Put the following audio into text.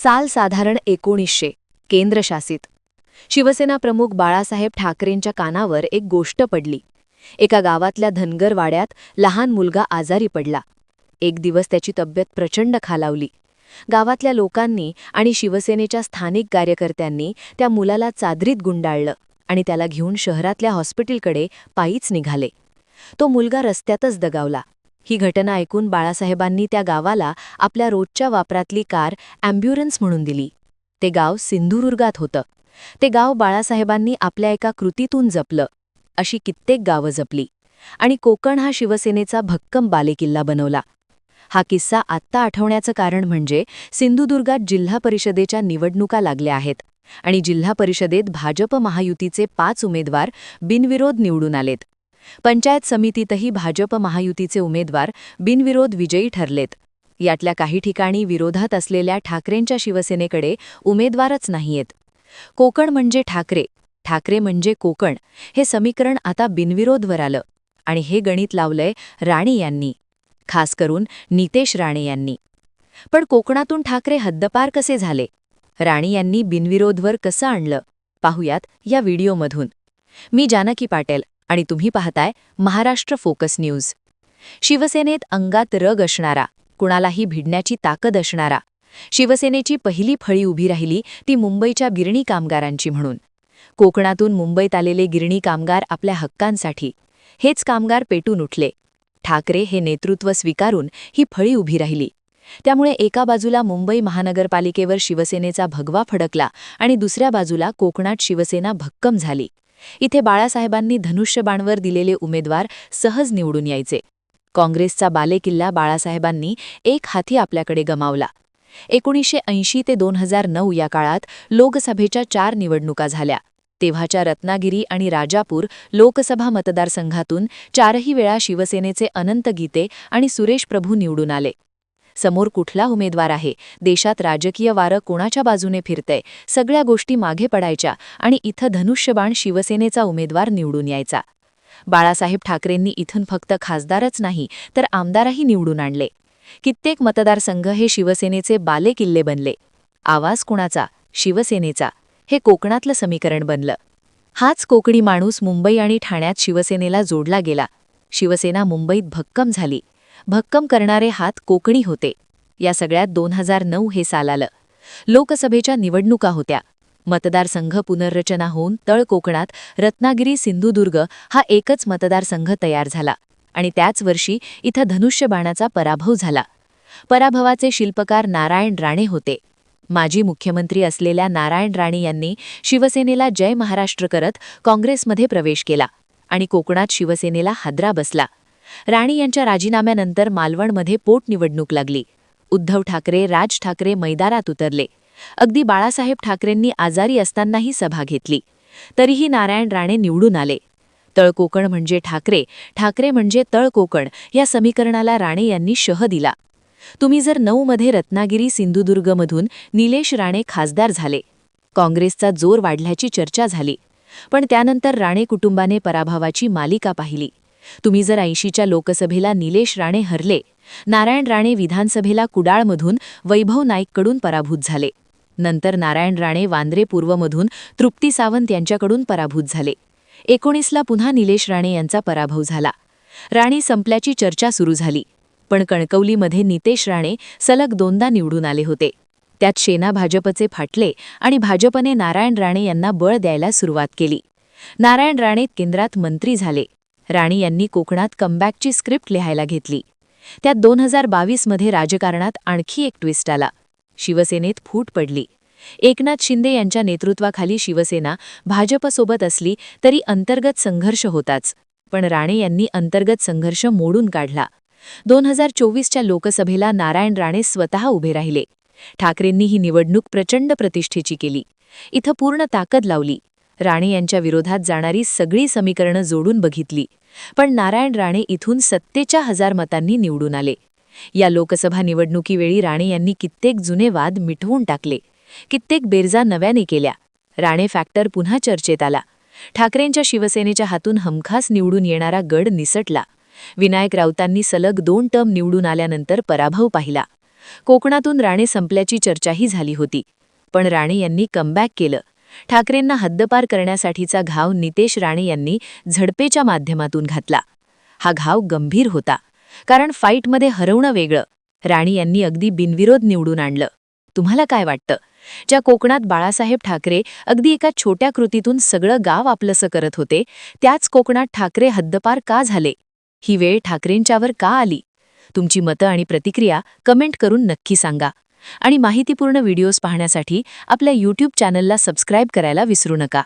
साल साधारण 1900, केंद्रशासित. शिवसेना प्रमुख बाळासाहेब ठाकरेंच्या कानावर एक गोष्ट पडली. एका गावातल्या धनगर वाड्यात लहान मुलगा आजारी पडला. एक दिवस त्याची तब्येत प्रचंड खालावली. गावातल्या लोकांनी आणि शिवसेनेच्या स्थानिक कार्यकर्त्यांनी त्या मुलाला चादरीत गुंडाळलं आणि त्याला घेऊन शहरातल्या हॉस्पिटलकडे पायीच निघाले. तो मुलगा रस्त्यातच दगावला. ही घटना ऐकून बाळासाहेबांनी त्या गावाला आपल्या रोजच्या वापरातली कार ॲम्ब्युलन्स म्हणून दिली. ते गाव सिंधुदुर्गात होतं. ते गाव बाळासाहेबांनी आपल्या एका कृतीतून जपलं. अशी कित्येक गावं जपली आणि कोकण हा शिवसेनेचा भक्कम बालेकिल्ला बनवला. हा किस्सा आत्ता आठवण्याचं कारण म्हणजे सिंधुदुर्गात जिल्हा परिषदेच्या निवडणुका लागल्या आहेत आणि जिल्हा परिषदेत भाजप महायुतीचे 5 उमेदवार बिनविरोध निवडून आलेत. पंचायत समितीतही भाजप महायुतीचे उमेदवार बिनविरोध विजयी ठरलेत. यातल्या काही ठिकाणी विरोधात असलेल्या ठाकरेंच्या शिवसेनेकडे उमेदवारच नाहीयेत. कोकण म्हणजे ठाकरे, ठाकरे म्हणजे कोकण, हे समीकरण आता बिनविरोधवर आलं आणि हे गणित लावलंय राणे यांनी, खास करून नितेश राणे यांनी. पण कोकणातून ठाकरे हद्दपार कसे झाले? राणे यांनी बिनविरोधवर कसं आणलं? पाहुयात या व्हिडिओमधून. मी जानकी पाटेल आणि तुम्ही पाहताय महाराष्ट्र फोकस न्यूज. शिवसेनेत अंगात रग असणारा, कुणालाही भिडण्याची ताकद असणारा, शिवसेनेची पहिली फळी उभी राहिली ती मुंबईच्या गिरणी कामगारांची म्हणून. कोकणातून मुंबईत आलेले गिरणी कामगार आपल्या हक्कांसाठी. हेच कामगार पेटून उठले. ठाकरे हे नेतृत्व स्वीकारून ही फळी उभी राहिली. त्यामुळे एका बाजूला मुंबई महानगरपालिकेवर शिवसेनेचा भगवा फडकला आणि दुसऱ्या बाजूला कोकणात शिवसेना भक्कम झाली. इथे बाळासाहेबांनी धनुष्यबाणवर दिलेले उमेदवार सहज निवडून यायचे. काँग्रेसचा बालेकिल्ला बाळासाहेबांनी एक हाती आपल्याकडे गमावला. 1980 ते 2009 या काळात लोकसभेच्या 4 निवडणुका झाल्या. तेव्हाच्या रत्नागिरी आणि राजापूर लोकसभा मतदारसंघातून 4ही वेळा शिवसेनेचे अनंत गीते आणि सुरेश प्रभू निवडून आले. समोर कुठला उमेदवार आहे, देशात राजकीय वारं कोणाच्या बाजूने फिरतंय, सगळ्या गोष्टी मागे पडायच्या आणि इथं धनुष्यबाण शिवसेनेचा उमेदवार निवडून यायचा. बाळासाहेब ठाकरेंनी इथून फक्त खासदारच नाही तर आमदारही निवडून आणले. कित्येक मतदारसंघ हे शिवसेनेचे बालेकिल्ले बनले. आवाज कुणाचा? शिवसेनेचा. हे कोकणातलं समीकरण बनलं. हाच कोकणी माणूस मुंबई आणि ठाण्यात शिवसेनेला जोडला गेला. शिवसेना मुंबईत भक्कम झाली. भक्कम करणारे हात कोकणी होते. या सगळ्यात 2009 हे साल आलं. लोकसभेच्या निवडणुका होत्या. मतदारसंघ पुनर्रचना होऊन तळ कोकणात रत्नागिरी सिंधुदुर्ग हा एकच मतदारसंघ तयार झाला आणि त्याच वर्षी इथं धनुष्यबाणाचा पराभव झाला. पराभवाचे शिल्पकार नारायण राणे होते. माजी मुख्यमंत्री असलेल्या नारायण राणे यांनी शिवसेनेला जय महाराष्ट्र करत काँग्रेसमध्ये प्रवेश केला आणि कोकणात शिवसेनेला हादरा बसला. राणे यांच्या राजीनाम्यानंतर मालवणमध्ये पोटनिवडणूक लागली. उद्धव ठाकरे, राज ठाकरे मैदानात उतरले. अगदी बाळासाहेब ठाकरेंनी आजारी असतानाही सभा घेतली. तरीही नारायण राणे निवडून आले. तळकोकण म्हणजे ठाकरे, ठाकरे म्हणजे तळकोकण या समीकरणाला राणे यांनी शह दिला. तुम्ही जर 9 मध्ये रत्नागिरी सिंधुदुर्गमधून निलेश राणे खासदार झाले. काँग्रेसचा जोर वाढल्याची चर्चा झाली. पण त्यानंतर राणे कुटुंबाने पराभवाची मालिका पाहिली. तुम्ही जर 80च्या लोकसभेला निलेश राणे हरले. नारायण राणे विधानसभेला कुडाळमधून वैभव नाईककडून पराभूत झाले. नंतर नारायण राणे वांद्रे पूर्वमधून तृप्ती सावंत यांच्याकडून पराभूत झाले. 19ला पुन्हा निलेश राणे यांचा पराभव झाला. राणे संपल्याची चर्चा सुरू झाली. पण कणकवलीमध्ये नितेश राणे सलग 2दा निवडून आले होते. त्यात सेना भाजपचे फाटले आणि भाजपने नारायण राणे यांना बळ द्यायला सुरुवात केली. नारायण राणे केंद्रात मंत्री झाले. राणे यांनी कोकणात कमबॅकची स्क्रिप्ट लिहायला घेतली. त्यात 2022 मध्ये राजकारणात आणखी एक ट्विस्ट आला. शिवसेनेत फूट पडली. एकनाथ शिंदे यांच्या नेतृत्वाखाली शिवसेना भाजपसोबत असली तरी अंतर्गत संघर्ष होताच. पण राणे यांनी अंतर्गत संघर्ष मोडून काढला. 2024च्या लोकसभेला नारायण राणे स्वतः उभे राहिले. ठाकरेंनी ही निवडणूक प्रचंड प्रतिष्ठेची केली. इथं पूर्ण ताकद लावली. राणे यांच्या विरोधात जाणारी सगळी समीकरणं जोडून बघितली. पण नारायण राणे इथून 47,000 मतांनी निवडून आले. या लोकसभा निवडणुकीवेळी राणे यांनी कित्येक जुने वाद मिटवून टाकले. कित्येक बेरजा नव्याने केल्या. राणे फॅक्टर पुन्हा चर्चेत आला. ठाकरेंच्या शिवसेनेच्या हातून हमखास निवडून येणारा गड निसटला. विनायक राऊतांनी सलग 2 टर्म निवडून आल्यानंतर पराभव पाहिला. कोकणातून राणे संपल्याची चर्चाही झाली होती. पण राणे यांनी कमबॅक केलं. ठाकरेंना हद्दपार करण्यासाठीचा घाव नितेश राणे यांनी झडपेच्या माध्यमातून घातला. हा घाव गंभीर होता, कारण फाईटमध्ये हरवणं वेगळं. राणे यांनी अगदी बिनविरोध निवडून आणलं. तुम्हाला काय वाटतं? ज्या कोकणात बाळासाहेब ठाकरे अगदी एका छोट्या कृतीतून सगळं गाव आपलंसं करत होते, त्याच कोकणात ठाकरे हद्दपार का झाले? ही वेळ ठाकरेंच्यावर का आली? तुमची मतं आणि प्रतिक्रिया कमेंट करून नक्की सांगा. आणि माहितीपूर्ण व्हिडिओज पाहण्यासाठी आपल्या YouTube चॅनलला सबस्क्राईब करायला विसरू नका.